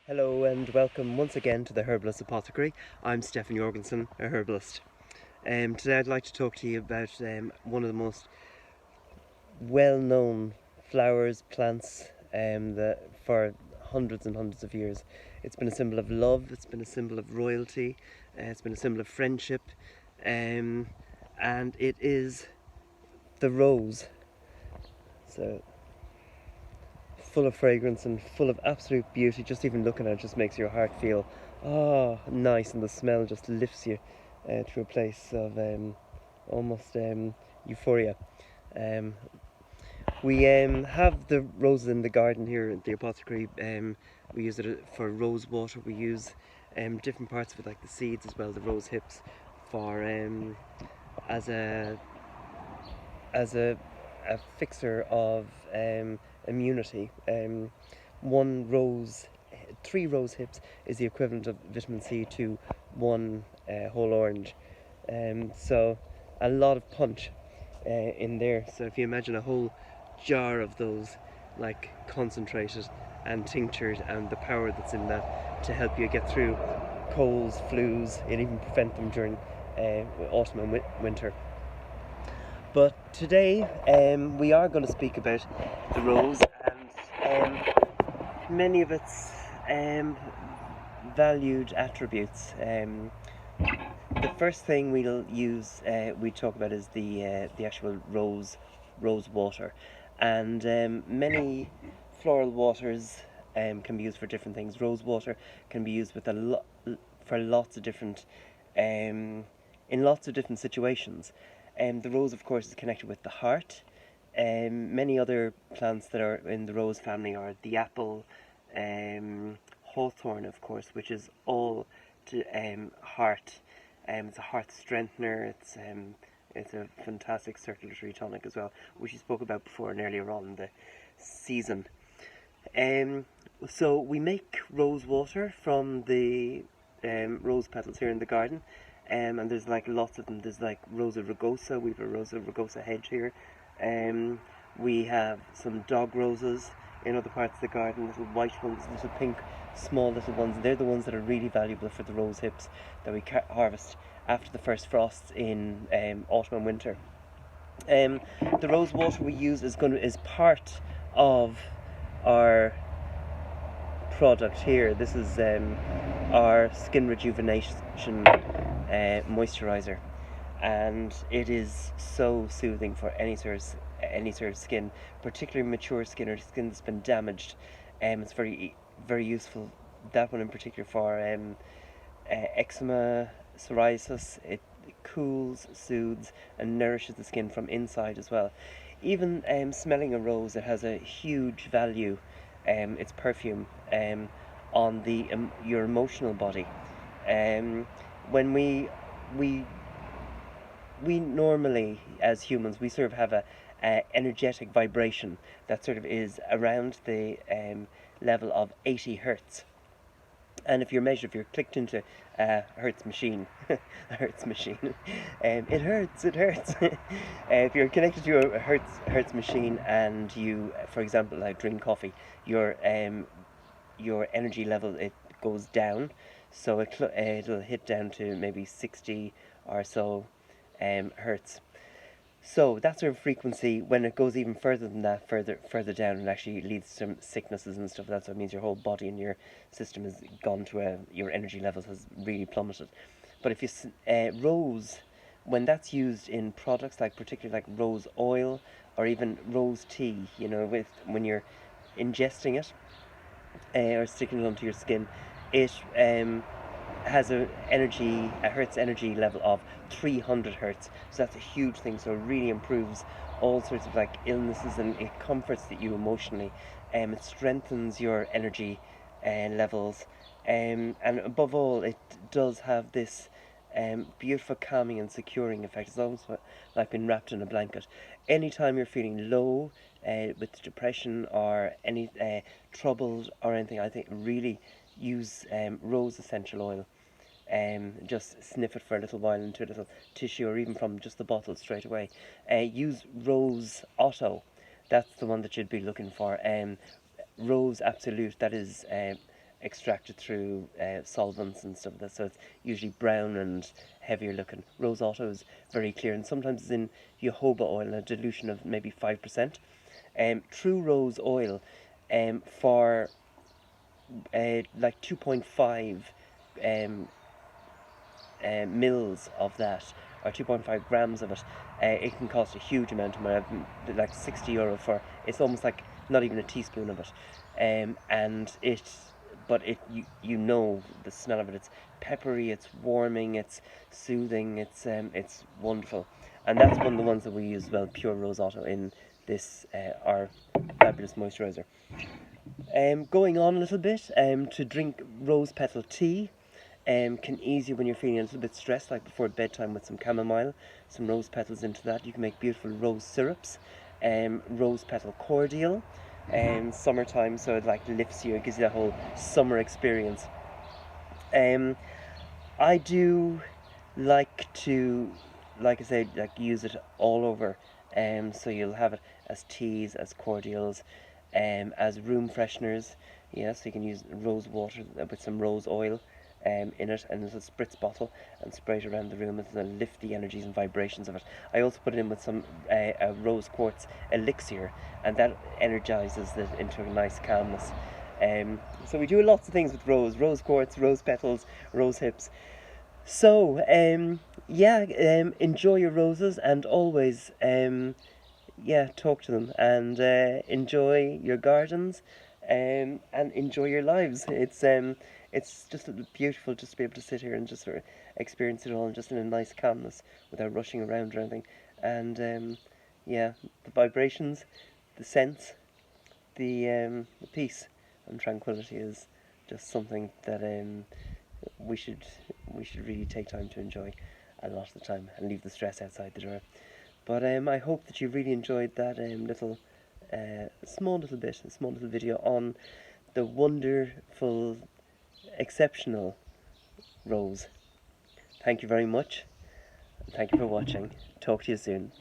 Hello and welcome once again to the Herbalist Apothecary. I'm Stefan Jorgensen, a herbalist. Today I'd like to talk to you about one of the most well-known flowers, plants for hundreds and hundreds of years. It's been a symbol of love, it's been a symbol of royalty, it's been a symbol of friendship, and it is the rose. So full of fragrance and full of absolute beauty. Just even looking at it just makes your heart feel nice, and the smell just lifts you to a place of almost euphoria. Um, we have the roses in the garden here at the apothecary. We use it for rose water. We use different parts of it, like the seeds as well, the rose hips, for as a as a fixer of immunity. One rose, 3 rose hips is the equivalent of vitamin C to one whole orange. So a lot of punch in there. So if you imagine a whole jar of those, like concentrated and tinctured, and the power that's in that to help you get through colds, flus, and even prevent them during autumn and winter. But today we are going to speak about the rose and many of its valued attributes. The first thing we talk about is the actual rose water, and many floral waters can be used for different things. Rose water can be used with for lots of different in lots of different situations. The rose, of course, is connected with the heart. Many other plants that are in the rose family are the apple, hawthorn, of course, which is all to heart. It's a heart strengthener. It's a fantastic circulatory tonic as well, which we spoke about before and earlier on in the season. So we make rose water from the rose petals here in the garden. And there's like lots of them. There's like Rosa rugosa. We have a Rosa rugosa hedge here. We have some dog roses in other parts of the garden, little white ones, little pink, small little ones. They're the ones that are really valuable for the rose hips that we harvest after the first frosts in autumn and winter. The rose water we use is part of our product here. This is our skin rejuvenation moisturizer, and it is so soothing for any sort of skin, particularly mature skin or skin that's been damaged. It's very useful, that one in particular, for eczema, psoriasis. It cools, soothes, and nourishes the skin from inside as well. Even smelling a rose, it has a huge value, its perfume, on your emotional body. When we normally, as humans, we sort of have a energetic vibration that sort of is around the level of 80 hertz. And if you're clicked into a Hertz machine, a Hertz machine, it hurts. If you're connected to a Hertz machine and you, for example, like drink coffee, your energy level, it goes down, so it'll hit down to maybe 60 or so hertz. So that sort of frequency, when it goes even further than that, further down, it actually leads to some sicknesses and stuff. That's what it means. Your whole body and your system has gone to your energy levels has really plummeted. But if you rose, when that's used in products like particularly like rose oil or even rose tea, when you're ingesting it or sticking it onto your skin, it has a hertz energy level of 300 hertz. So that's a huge thing. So it really improves all sorts of like illnesses, and it comforts you emotionally. It strengthens your energy levels, and above all, it does have this beautiful calming and securing effect. It's almost like being wrapped in a blanket. Anytime you're feeling low with depression or any troubled or anything, I think really use rose essential oil. Just sniff it for a little while into a little tissue, or even from just the bottle straight away. Use Rose Otto. That's the one that you'd be looking for. Rose Absolute. That is extracted through solvents and stuff like that, so it's usually brown and heavier looking. Rose otto is very clear, and sometimes it's in jojoba oil, a dilution of maybe 5%. True rose oil, for like 2.5 mils of that, or 2.5 grams of it, it can cost a huge amount of money, like €60 for, it's almost like not even a teaspoon of it. And you know the smell of it, it's peppery, it's warming, it's soothing, it's wonderful. And that's one of the ones that we use as well, pure rose otto, in this, our fabulous moisturizer. Going on a little bit, to drink rose petal tea can ease you when you're feeling a little bit stressed, like before bedtime, with some chamomile, some rose petals into that. You can make beautiful rose syrups, rose petal cordial, summertime, so it like lifts you, it gives you that whole summer experience. I do like to, like I said, like use it all over. So you'll have it as teas, as cordials, as room fresheners. Yeah, so you can use rose water with some rose oil in it, and there's a spritz bottle, and spray it around the room, and it'll lift the energies and vibrations of it. I also put it in with some a rose quartz elixir, and that energizes it into a nice calmness. So we do lots of things with rose quartz, rose petals, rose hips. So, yeah, enjoy your roses, and always, yeah, talk to them, and enjoy your gardens, and enjoy your lives. It's just beautiful just to be able to sit here and just sort of experience it all, and just in a nice calmness without rushing around or anything. And yeah, the vibrations, the scents, the peace and tranquility is just something that we should really take time to enjoy a lot of the time, and leave the stress outside the door. But I hope that you really enjoyed that small little video on the wonderful, exceptional rose. Thank you very much, and thank you for watching. Talk to you soon.